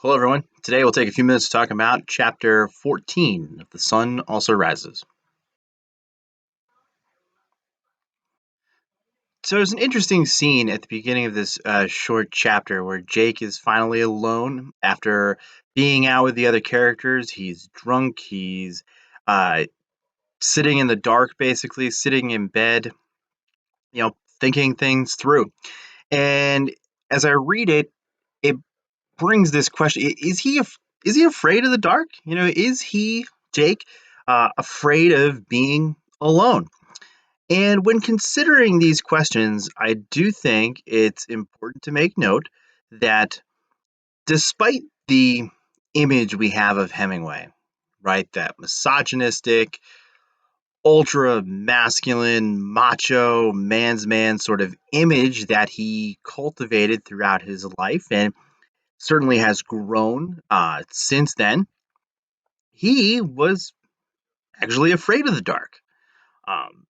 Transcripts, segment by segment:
Hello, everyone. Today we'll take a few minutes to talk about Chapter 14 of The Sun Also Rises. So there's an interesting scene at the beginning of this short chapter where Jake is finally alone after being out with the other characters. He's drunk, he's uh, sitting in the dark, basically, sitting in bed, thinking things through. And as I read it, it brings this question: is he afraid of the dark? Is he Jake afraid of being alone? And when considering these questions, I do think it's important to make note that despite the image we have of Hemingway, right, that misogynistic, ultra masculine, macho, man's man sort of image that he cultivated throughout his life and certainly has grown since then, he was actually afraid of the dark. Um,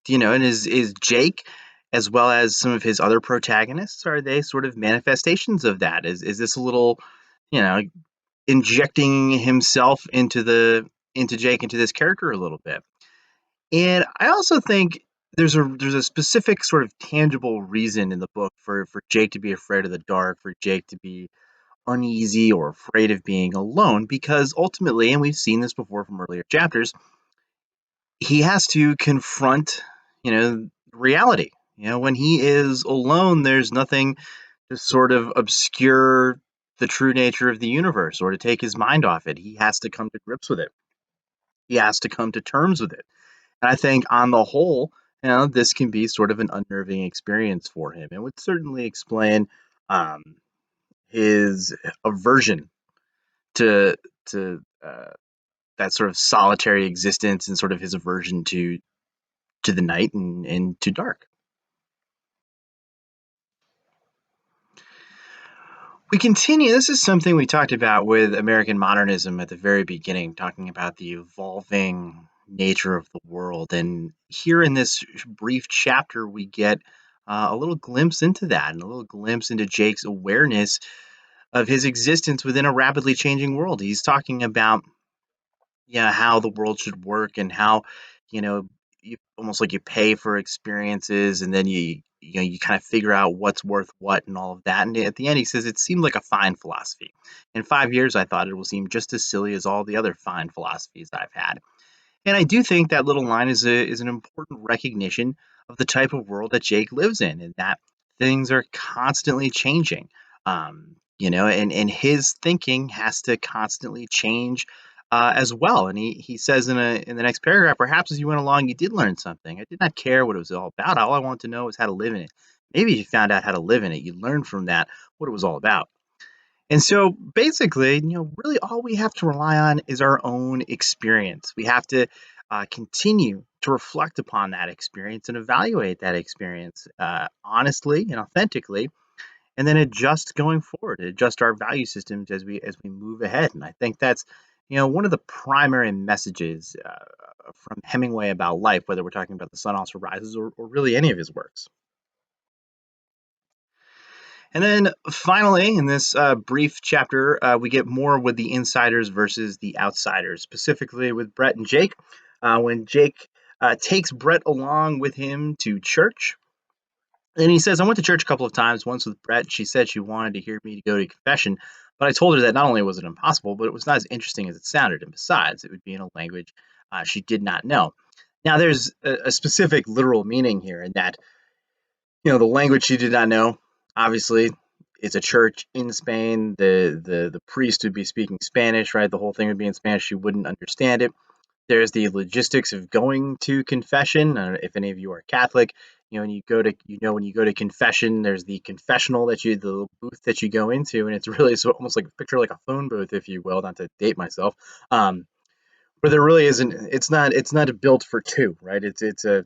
and is Jake, as well as some of his other protagonists, are they sort of manifestations of that? Is this a little, you know, injecting himself into Jake, into this character a little bit? And I also think there's a specific sort of tangible reason in the book for Jake to be afraid of the dark, for Jake to be uneasy or afraid of being alone, because ultimately, and we've seen this before from earlier chapters, he has to confront, reality. When he is alone, there's nothing to sort of obscure the true nature of the universe or to take his mind off it. He has to come to grips with it. He has to come to terms with it. And I think on the whole, this can be sort of an unnerving experience for him and would certainly explain um, his aversion to that sort of solitary existence and sort of his aversion to the night and to dark. We continue. This is something we talked about with American modernism at the very beginning, talking about the evolving nature of the world. And here in this brief chapter, we get a little glimpse into that and a little glimpse into Jake's awareness of his existence within a rapidly changing world. He's talking about, yeah, how the world should work and how, you know, you almost like you pay for experiences and then you kind of figure out what's worth what and all of that. And at the end, he says it seemed like a fine philosophy. In 5 years, I thought it will seem just as silly as all the other fine philosophies I've had. And I do think that little line is an important recognition of the type of world that Jake lives in, and that things are constantly changing. And his thinking has to constantly change as well. And he says in the next paragraph, perhaps as you went along, you did learn something. I did not care what it was all about. All I wanted to know was how to live in it. Maybe if you found out how to live in it, you learned from that what it was all about. And so basically, really all we have to rely on is our own experience. We have to continue to reflect upon that experience and evaluate that experience honestly and authentically, and then adjust going forward, adjust our value systems as we move ahead. And I think that's one of the primary messages from Hemingway about life, whether we're talking about The Sun Also Rises or really any of his works. And then finally, in this brief chapter, we get more with the insiders versus the outsiders, specifically with Brett and Jake. When Jake takes Brett along with him to church, and he says, I went to church a couple of times, once with Brett. She said she wanted to hear me to go to confession, but I told her that not only was it impossible, but it was not as interesting as it sounded. And besides, it would be in a language she did not know. Now, there's a specific literal meaning here in that the language she did not know. Obviously, it's a church in Spain. The priest would be speaking Spanish, right? The whole thing would be in Spanish. She wouldn't understand it. There's the logistics of going to confession. I don't know if any of you are Catholic. When you go to when you go to confession, there's the confessional the booth that you go into, and it's really so almost like picture like a phone booth, if you will, not to date myself. Where there really isn't. It's not built for two, right? It's a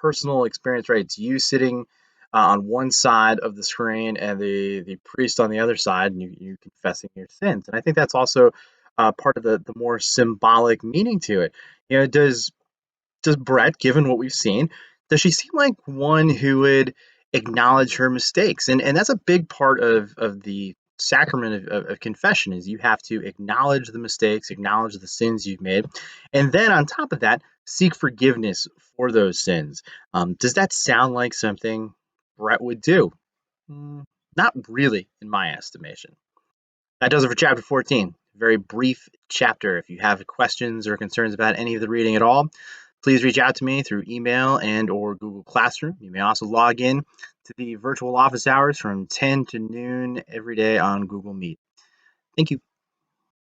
personal experience, right? It's you sitting on one side of the screen and the priest on the other side, and you confessing your sins. And I think that's also part of the more symbolic meaning to it. Does Brett, given what we've seen, does she seem like one who would acknowledge her mistakes? And that's a big part of the sacrament of confession is you have to acknowledge the mistakes, acknowledge the sins you've made, and then on top of that, seek forgiveness for those sins. Does that sound like something Brett would do? Mm, Not really, in my estimation. That does it for chapter 14. Very brief chapter. If you have questions or concerns about any of the reading at all, please reach out to me through email and or Google Classroom. You may also log in to the virtual office hours from 10 to noon every day on Google Meet. Thank you.